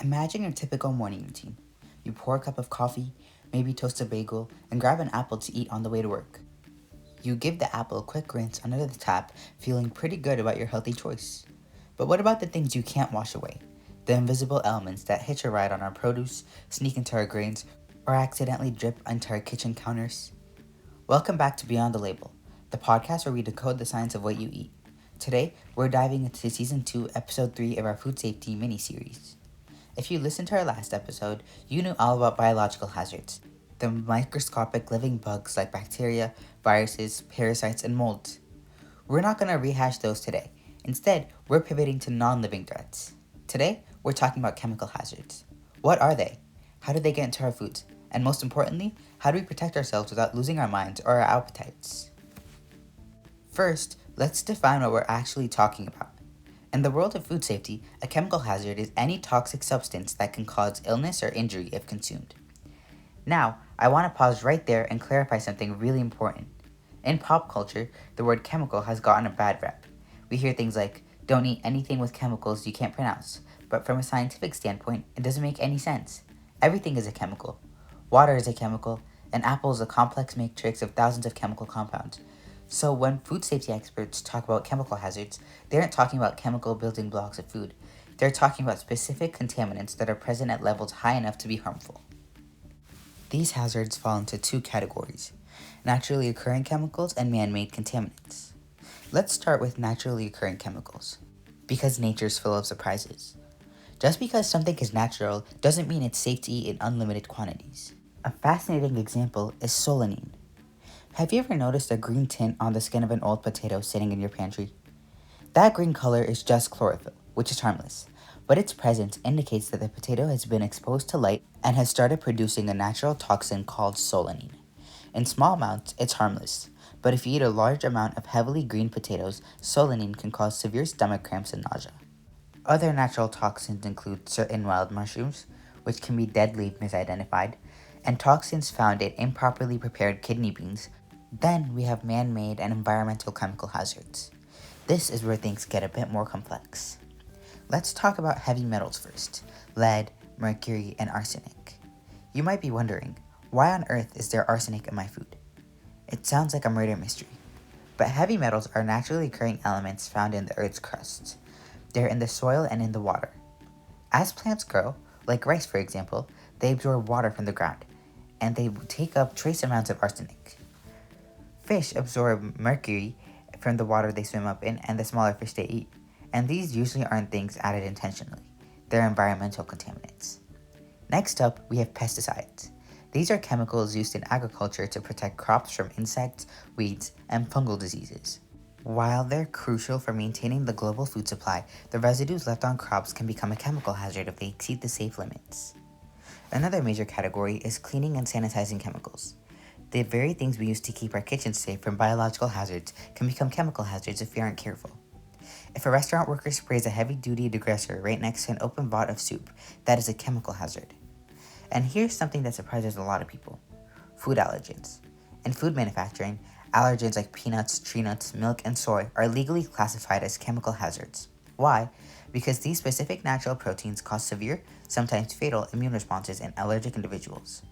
Imagine your typical morning routine. You pour a cup of coffee, maybe toast a bagel, and grab an apple to eat on the way to work. You give the apple a quick rinse under the tap, feeling pretty good about your healthy choice. But what about the things you can't wash away? The invisible elements that hitch a ride on our produce, sneak into our grains, or accidentally drip onto our kitchen counters? Welcome back to Beyond the Label, the podcast where we decode the science of what you eat. Today, we're diving into Season 2, Episode 3 of our food safety mini-series. If you listened to our last episode, you knew all about biological hazards, the microscopic living bugs like bacteria, viruses, parasites, and molds. We're not going to rehash those today. Instead, we're pivoting to non-living threats. Today, we're talking about chemical hazards. What are they? How do they get into our foods? And most importantly, how do we protect ourselves without losing our minds or our appetites? First, let's define what we're actually talking about. In the world of food safety, a chemical hazard is any toxic substance that can cause illness or injury if consumed. Now, I want to pause right there and clarify something really important. In pop culture, the word chemical has gotten a bad rep. We hear things like, don't eat anything with chemicals you can't pronounce, but from a scientific standpoint, it doesn't make any sense. Everything is a chemical. Water is a chemical, an apple is a complex matrix of thousands of chemical compounds. So when food safety experts talk about chemical hazards, they aren't talking about chemical building blocks of food. They're talking about specific contaminants that are present at levels high enough to be harmful. These hazards fall into two categories: naturally occurring chemicals and man-made contaminants. Let's start with naturally occurring chemicals, because nature's full of surprises. Just because something is natural doesn't mean it's safe to eat in unlimited quantities. A fascinating example is solanine. Have you ever noticed a green tint on the skin of an old potato sitting in your pantry? That green color is just chlorophyll, which is harmless, but its presence indicates that the potato has been exposed to light and has started producing a natural toxin called solanine. In small amounts, it's harmless, but if you eat a large amount of heavily green potatoes, solanine can cause severe stomach cramps and nausea. Other natural toxins include certain wild mushrooms, which can be deadly if misidentified, and toxins found in improperly prepared kidney beans. Then we have man-made and environmental chemical hazards. This is where things get a bit more complex. Let's talk about heavy metals first: lead, mercury, and arsenic. You might be wondering, why on earth is there arsenic in my food? It sounds like a murder mystery. But heavy metals are naturally occurring elements found in the Earth's crust. They're in the soil and in the water. As plants grow, like rice for example, they absorb water from the ground, and they take up trace amounts of arsenic. Fish absorb mercury from the water they swim up in and the smaller fish they eat, and these usually aren't things added intentionally. They're environmental contaminants. Next up, we have pesticides. These are chemicals used in agriculture to protect crops from insects, weeds, and fungal diseases. While they're crucial for maintaining the global food supply, the residues left on crops can become a chemical hazard if they exceed the safe limits. Another major category is cleaning and sanitizing chemicals. The very things we use to keep our kitchens safe from biological hazards can become chemical hazards if we aren't careful. If a restaurant worker sprays a heavy-duty degressor right next to an open vat of soup, that is a chemical hazard. And here's something that surprises a lot of people: food allergens. In food manufacturing, allergens like peanuts, tree nuts, milk, and soy are legally classified as chemical hazards. Why? Because these specific natural proteins cause severe, sometimes fatal, immune responses in allergic individuals.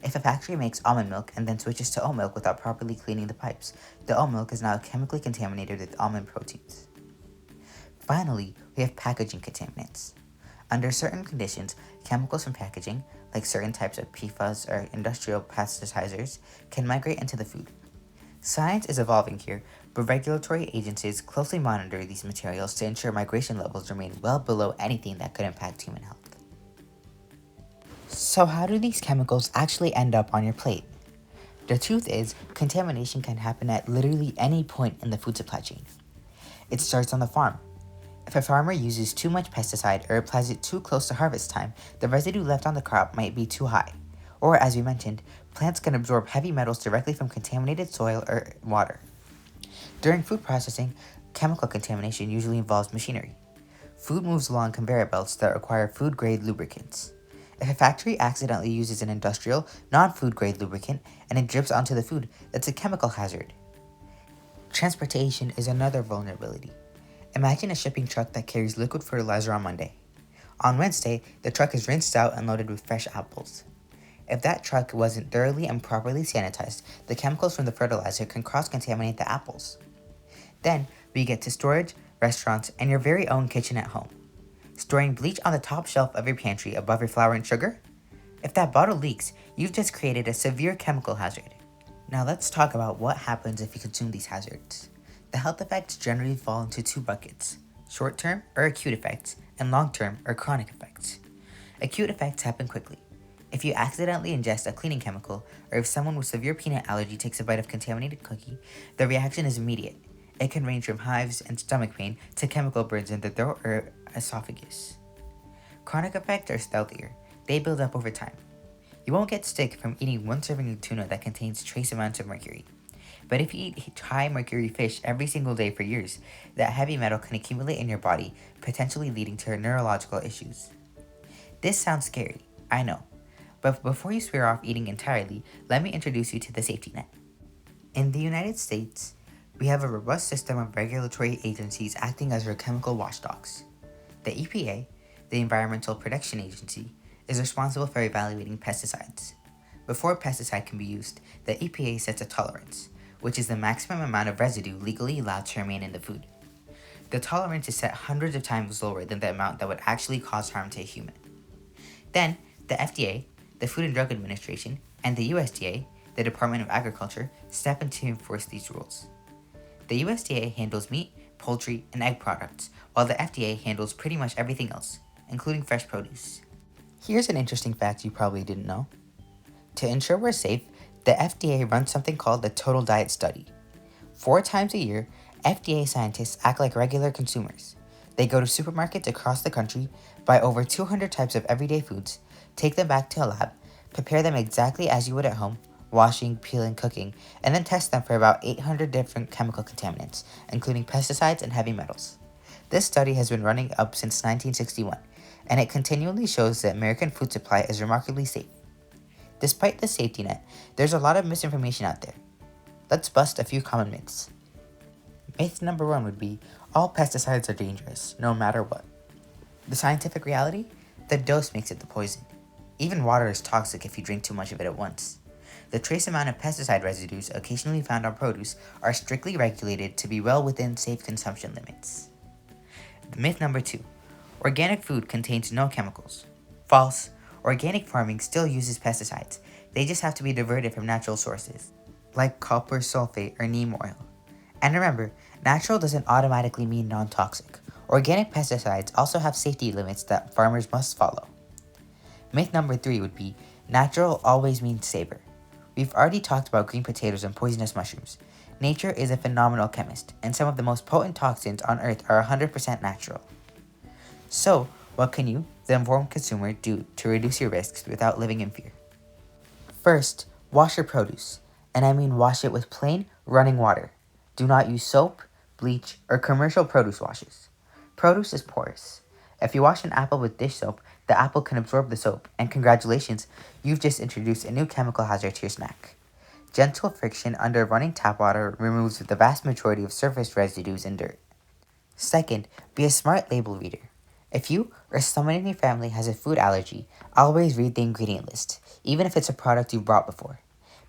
If a factory makes almond milk and then switches to oat milk without properly cleaning the pipes, the oat milk is now chemically contaminated with almond proteins. Finally, we have packaging contaminants. Under certain conditions, chemicals from packaging, like certain types of PFAS or industrial plasticizers, can migrate into the food. Science is evolving here, but regulatory agencies closely monitor these materials to ensure migration levels remain well below anything that could impact human health. So how do these chemicals actually end up on your plate? The truth is, contamination can happen at literally any point in the food supply chain. It starts on the farm. If a farmer uses too much pesticide or applies it too close to harvest time, the residue left on the crop might be too high. Or, as we mentioned, plants can absorb heavy metals directly from contaminated soil or water. During food processing, chemical contamination usually involves machinery. Food moves along conveyor belts that require food-grade lubricants. If a factory accidentally uses an industrial, non-food grade lubricant and it drips onto the food, that's a chemical hazard. Transportation is another vulnerability. Imagine a shipping truck that carries liquid fertilizer on Monday. On Wednesday, the truck is rinsed out and loaded with fresh apples. If that truck wasn't thoroughly and properly sanitized, the chemicals from the fertilizer can cross-contaminate the apples. Then, we get to storage, restaurants, and your very own kitchen at home. Storing bleach on the top shelf of your pantry above your flour and sugar? If that bottle leaks, you've just created a severe chemical hazard. Now let's talk about what happens if you consume these hazards. The health effects generally fall into two buckets: short-term or acute effects, and long-term or chronic effects. Acute effects happen quickly. If you accidentally ingest a cleaning chemical, or if someone with severe peanut allergy takes a bite of contaminated cookie, the reaction is immediate. It can range from hives and stomach pain to chemical burns in the throat or esophagus. Chronic effects are stealthier. They build up over time. You won't get sick from eating one serving of tuna that contains trace amounts of mercury. But if you eat high mercury fish every single day for years, that heavy metal can accumulate in your body, potentially leading to neurological issues. This sounds scary, I know. But before you swear off eating entirely, let me introduce you to the safety net. In the United States, we have a robust system of regulatory agencies acting as our chemical watchdogs. The EPA, the Environmental Protection Agency, is responsible for evaluating pesticides. Before a pesticide can be used, the EPA sets a tolerance, which is the maximum amount of residue legally allowed to remain in the food. The tolerance is set hundreds of times lower than the amount that would actually cause harm to a human. Then, the FDA, the Food and Drug Administration, and the USDA, the Department of Agriculture, step in to enforce these rules. The USDA handles meat, poultry, and egg products, while the FDA handles pretty much everything else, including fresh produce. Here's an interesting fact you probably didn't know. To ensure we're safe, the FDA runs something called the Total Diet Study. 4 times a year, FDA scientists act like regular consumers. They go to supermarkets across the country, buy over 200 types of everyday foods, take them back to a lab, prepare them exactly as you would at home, washing, peeling, cooking, and then test them for about 800 different chemical contaminants, including pesticides and heavy metals. This study has been running up since 1961, and it continually shows that American food supply is remarkably safe. Despite the safety net, there's a lot of misinformation out there. Let's bust a few common myths. Myth number 1 would be, all pesticides are dangerous, no matter what. The scientific reality? The dose makes it the poison. Even water is toxic if you drink too much of it at once. The trace amount of pesticide residues occasionally found on produce are strictly regulated to be well within safe consumption limits. Myth number 2. Organic food contains no chemicals. False. Organic farming still uses pesticides. They just have to be diverted from natural sources, like copper sulfate or neem oil. And remember, natural doesn't automatically mean non-toxic. Organic pesticides also have safety limits that farmers must follow. Myth number 3 would be, natural always means safer. We've already talked about green potatoes and poisonous mushrooms. Nature is a phenomenal chemist, and some of the most potent toxins on Earth are 100% natural. So, what can you, the informed consumer, do to reduce your risks without living in fear? First, wash your produce, and I mean wash it with plain, running water. Do not use soap, bleach, or commercial produce washes. Produce is porous. If you wash an apple with dish soap, the apple can absorb the soap, and congratulations, you've just introduced a new chemical hazard to your snack. Gentle friction under running tap water removes the vast majority of surface residues and dirt. Second, be a smart label reader. If you or someone in your family has a food allergy, always read the ingredient list, even if it's a product you've bought before.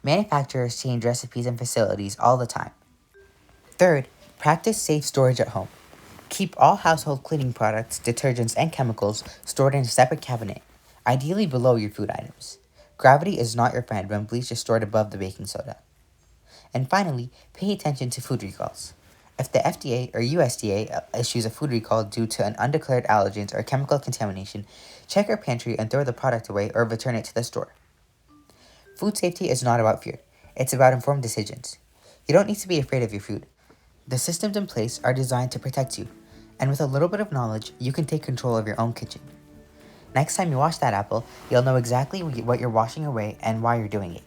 Manufacturers change recipes and facilities all the time. Third, practice safe storage at home. Keep all household cleaning products, detergents, and chemicals stored in a separate cabinet, ideally below your food items. Gravity is not your friend when bleach is stored above the baking soda. And finally, pay attention to food recalls. If the FDA or USDA issues a food recall due to an undeclared allergens or chemical contamination, check your pantry and throw the product away or return it to the store. Food safety is not about fear. It's about informed decisions. You don't need to be afraid of your food. The systems in place are designed to protect you, and with a little bit of knowledge, you can take control of your own kitchen. Next time you wash that apple, you'll know exactly what you're washing away and why you're doing it.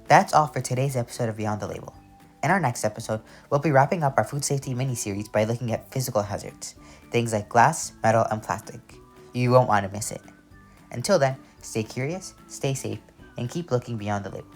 That's all for today's episode of Beyond the Label. In our next episode, we'll be wrapping up our food safety mini-series by looking at physical hazards, things like glass, metal, and plastic. You won't want to miss it. Until then, stay curious, stay safe, and keep looking beyond the label.